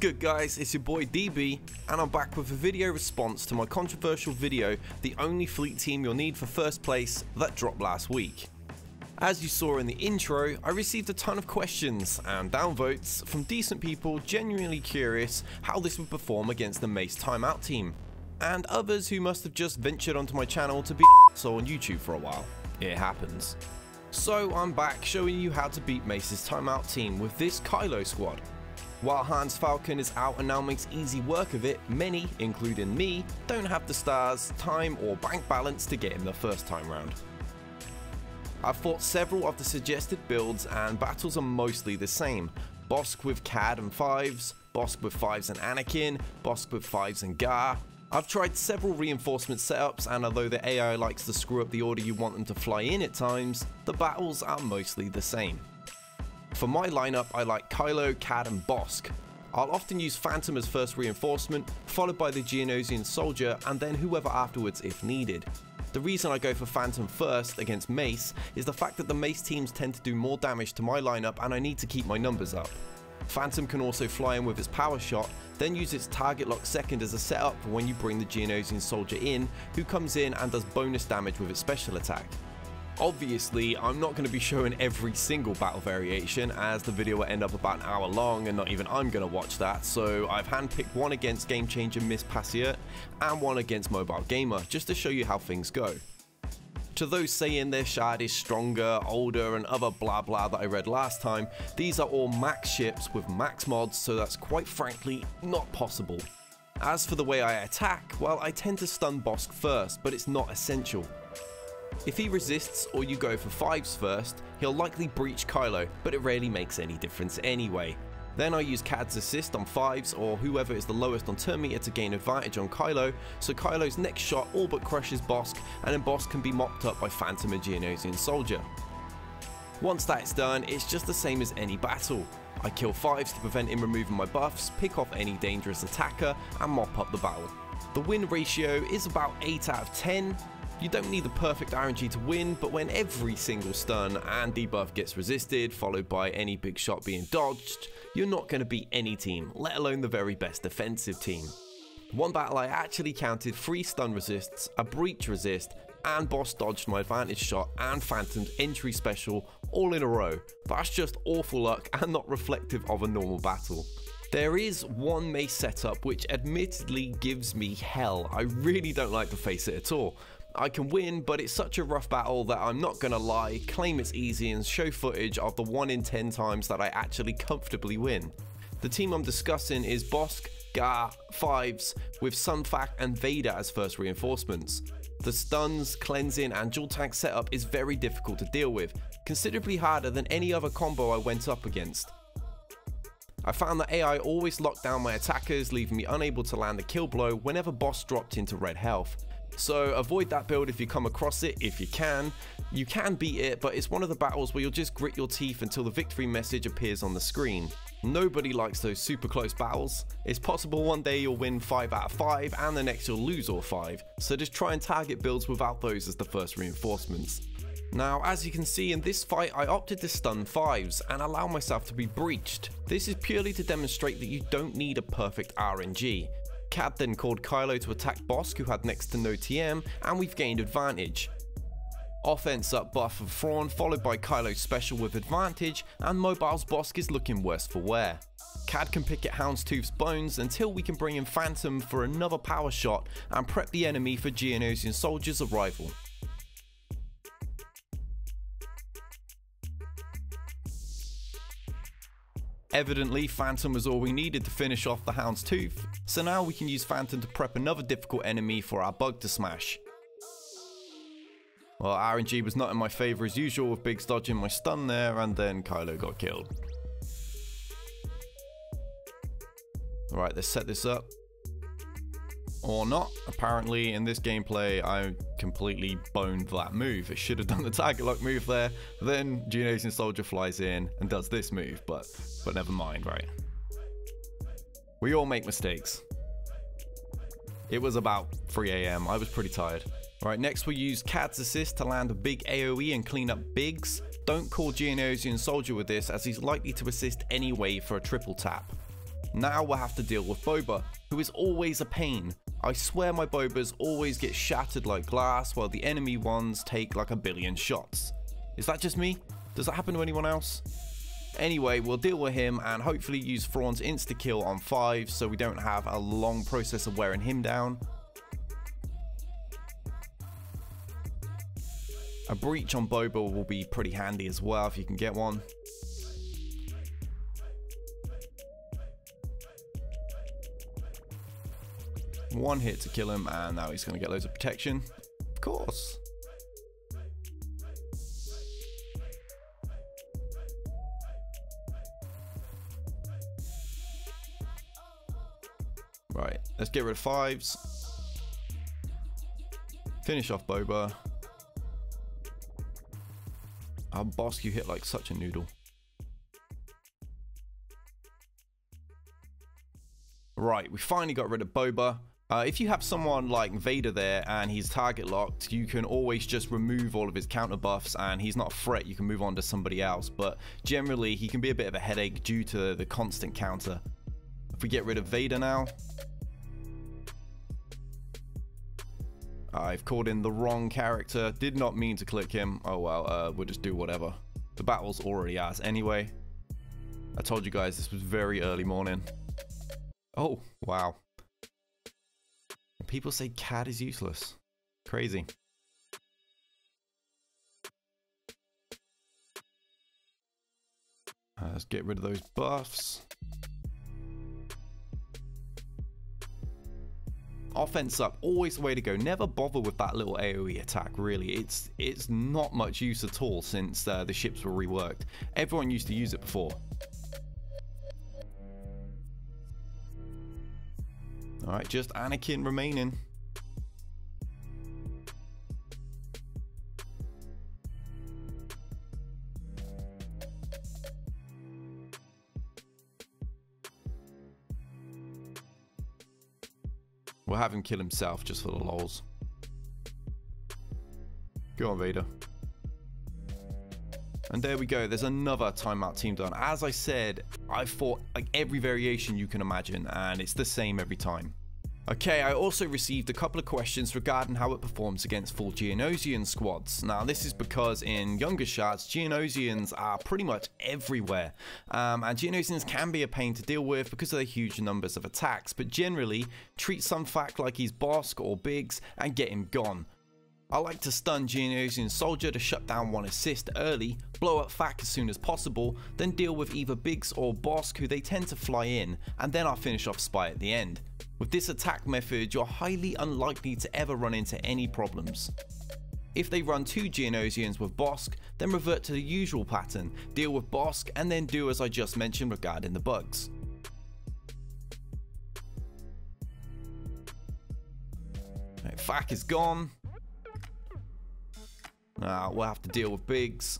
good, guys? It's your boy DB, and I'm back with a video response to my controversial video, the only fleet team you'll need for first place, that dropped last week. As you saw in the intro, I received a ton of questions and downvotes from decent people genuinely curious how this would perform against the Mace Timeout team, and others who must have just ventured onto my channel to be so on YouTube for a while. It happens. So I'm back showing you how to beat Mace's Timeout team with this Kylo squad. While Hans Falcon is out and now makes easy work of it, many, including me, don't have the stars, time or bank balance to get him the first time round. I've fought several of the suggested builds and battles are mostly the same. Bossk with Cad and 5s, Bossk with 5s and Anakin, Bossk with 5s and Gar. I've tried several reinforcement setups, and although the AI likes to screw up the order you want them to fly in at times, the battles are mostly the same. For my lineup, I like Kylo, Cad and Bossk. I'll often use Phantom as first reinforcement, followed by the Geonosian soldier and then whoever afterwards if needed. The reason I go for Phantom first against Mace is the fact that the Mace teams tend to do more damage to my lineup and I need to keep my numbers up. Phantom can also fly in with his power shot, then use its target lock second as a setup for when you bring the Geonosian soldier in, who comes in and does bonus damage with its special attack. Obviously, I'm not going to be showing every single battle variation, as the video will end up about an hour long and not even I'm going to watch that, so I've handpicked one against Game Changer Miss Passiert and one against Mobile Gamer, just to show you how things go. To those saying their shard is stronger, older and other blah blah that I read last time, these are all max ships with max mods, so that's quite frankly not possible. As for the way I attack, well, I tend to stun Bossk first, but it's not essential. If he resists or you go for 5s first, he'll likely breach Kylo, but it rarely makes any difference anyway. Then I use Cad's assist on 5s or whoever is the lowest on turn meter to gain advantage on Kylo, so Kylo's next shot all but crushes Bossk, and then Bossk can be mopped up by Phantom and Geonosian soldier. Once that's done, it's just the same as any battle. I kill 5s to prevent him removing my buffs, pick off any dangerous attacker and mop up the battle. The win ratio is about 8 out of 10. You don't need the perfect RNG to win, but when every single stun and debuff gets resisted, followed by any big shot being dodged, you're not going to beat any team, let alone the very best defensive team. One battle I actually counted 3 stun resists, a breach resist, and Bossk dodged my advantage shot and Phantom's entry special all in a row. That's just awful luck and not reflective of a normal battle. There is one Mace setup which admittedly gives me hell. I really don't like to face it at all. I can win, but it's such a rough battle that I'm not gonna lie, claim it's easy and show footage of the 1 in 10 times that I actually comfortably win. The team I'm discussing is Bossk, Gar, 5s, with Sunfac and Vader as first reinforcements. The stuns, cleansing and dual tank setup is very difficult to deal with, considerably harder than any other combo I went up against. I found that AI always locked down my attackers, leaving me unable to land a kill blow whenever Bossk dropped into red health. So avoid that build if you come across it, if you can. You can beat it, but it's one of the battles where you'll just grit your teeth until the victory message appears on the screen. Nobody likes those super close battles. It's possible one day you'll win 5 out of 5 and the next you'll lose all 5, so just try and target builds without those as the first reinforcements. Now, as you can see in this fight, I opted to stun 5s and allow myself to be breached. This is purely to demonstrate that you don't need a perfect RNG. Cad then called Kylo to attack Bossk, who had next to no TM, and we've gained advantage. Offense up buff of Thrawn, followed by Kylo's special with advantage, and Mobile's Bossk is looking worse for wear. Cad can pick at Houndstooth's bones until we can bring in Phantom for another power shot and prep the enemy for Geonosian soldier's arrival. Evidently, Phantom was all we needed to finish off the Houndstooth, so now we can use Phantom to prep another difficult enemy for our bug to smash. Well, RNG was not in my favour as usual, with Biggs dodging my stun there, and then Kylo got killed. Alright, let's set this up. Or not. Apparently, in this gameplay, I completely boned that move. It should have done the target lock move there. Then Geonosian soldier flies in and does this move, but never mind, right? We all make mistakes. It was about 3 AM. I was pretty tired. Right, next we use Cad's assist to land a big AoE and clean up Biggs. Don't call Geonosian soldier with this, as he's likely to assist anyway for a triple tap. Now we'll have to deal with Boba, who is always a pain. I swear my Bobas always get shattered like glass while the enemy ones take like a billion shots. Is that just me? Does that happen to anyone else? Anyway, we'll deal with him and hopefully use Thrawn's insta-kill on 5 so we don't have a long process of wearing him down. A breach on Boba will be pretty handy as well if you can get one. One hit to kill him and now he's going to get loads of protection. Of course. Right, let's get rid of 5s. Finish off Boba. Our boss, you hit like such a noodle. Right, we finally got rid of Boba. If you have someone like Vader there and he's target locked, you can always just remove all of his counter buffs and he's not a threat, you can move on to somebody else. But generally, he can be a bit of a headache due to the constant counter. If we get rid of Vader now. I've called in the wrong character, did not mean to click him. Oh well, we'll just do whatever. The battle's already ours anyway. I told you guys this was very early morning. Oh, wow. People say cat is useless. Crazy. Let's get rid of those buffs. Offense up, always the way to go. Never bother with that little AoE attack, really. It's not much use at all since the ships were reworked. Everyone used to use it before. Alright, just Anakin remaining. We'll have him kill himself just for the lols. Go on, Vader. And there we go, there's another timeout team done. As I said, I've fought like every variation you can imagine, and it's the same every time. Okay, I also received a couple of questions regarding how it performs against full Geonosian squads. Now, this is because in younger shards, Geonosians are pretty much everywhere. And Geonosians can be a pain to deal with because of their huge numbers of attacks, but generally, treat some fact like he's Bosk or Biggs and get him gone. I like to stun Geonosian soldier to shut down one assist early, blow up Fak as soon as possible, then deal with either Biggs or Bosk who they tend to fly in, and then I'll finish off Spy at the end. With this attack method, you're highly unlikely to ever run into any problems. If they run 2 Geonosians with Bosk, then revert to the usual pattern, deal with Bosk and then do as I just mentioned regarding the bugs. Right, Fak is gone. Now we'll have to deal with Biggs.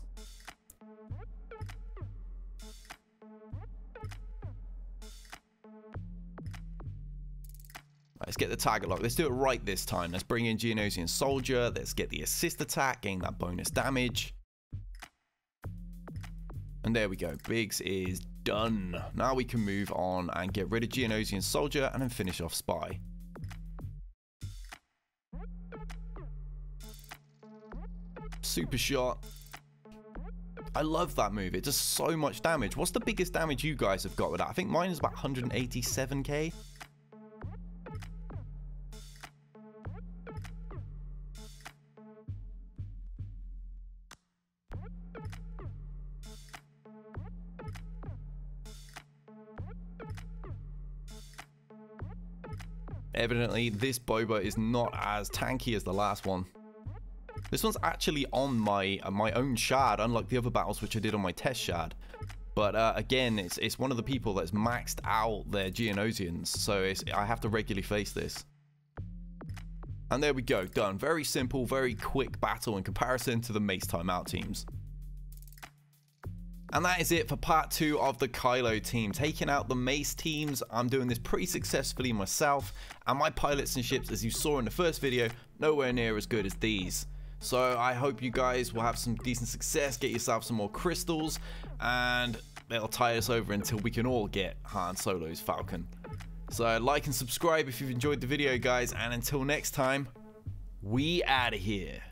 Let's get the target lock. Let's do it right this time. Let's bring in Geonosian soldier. Let's get the assist attack, gain that bonus damage. And there we go. Biggs is done. Now we can move on and get rid of Geonosian soldier and then finish off Spy. Super shot. I love that move. It does so much damage. What's the biggest damage you guys have got with that? I think mine is about 187k. Evidently, this Boba is not as tanky as the last one. This one's actually on my own shard, unlike the other battles which I did on my test shard. But again, it's one of the people that's maxed out their Geonosians, so I have to regularly face this. And there we go, done. Very simple, very quick battle in comparison to the Mace Timeout teams. And that is it for part 2 of the Kylo team. Taking out the Mace teams, I'm doing this pretty successfully myself, and my pilots and ships, as you saw in the first video, nowhere near as good as these. So I hope you guys will have some decent success, get yourself some more crystals, and it'll tide us over until we can all get Han Solo's Falcon. So like and subscribe if you've enjoyed the video, guys, and until next time, we outta here.